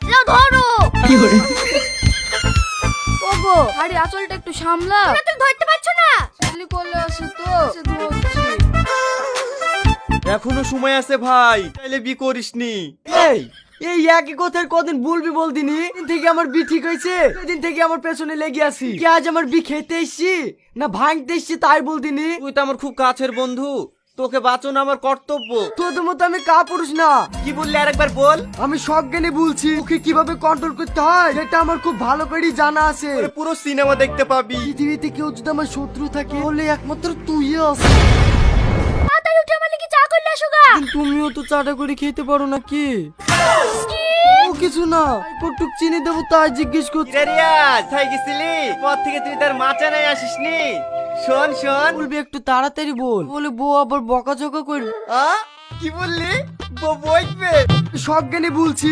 যাও ধরো। কি করে? ওগো আরে আঁচলটা একটু সামলা। তুমি ধরতে পারছো না? ছেলে কোলে আছে তো সে ধরছি। এখনো সময় আছে ভাই, তাইলে বি করিসনি। এই এই একই কথার কদিন বলবি বলদিনি, দিন থেকে আমার বি ঠিক হয়েছে, সেদিন থেকে আমার পেছনে লেগে আছি। কি আজ আমার বি খেতে এসছি না ভাঙতে এসছি তাই বলদিনি? তুই তো আমার খুব কাছের বন্ধু, তোকে বাঁচানো আমার কর্তব্য। তোদের মতো আমি কা পুরুষ না। কি বললি আরেকবার বল। আমি সজ্ঞানে বলছি, ওকে কিভাবে কন্ট্রোল করতে হয় সেটা আমার খুব ভালো করেই জানা আছে। তোরে পুরো সিনেমা দেখতে পাবি। পৃথিবীতে কেউ যদি আমার শত্রু থাকে তাহলে একমাত্র তুই আছিস। তাড়াতাড়ি উঠে আমার লাগি চা করলে আসো গা। তুমিও তো চাটা করে খেতে পারো না কি? ও কিছু না, কটুক চিনি দেবো তাই জিজ্ঞেস করছি। কিরে রিয়াজ, কোথায় গেছিলি? পর থেকে তুই তার মাচানায় আসিসনি। শোন শোন। বলবি একটু তাড়াতাড়ি বল, বলে বউ আবার বকাঝকা করবে। কি বললি? বইবে। সজ্ঞানে বলছি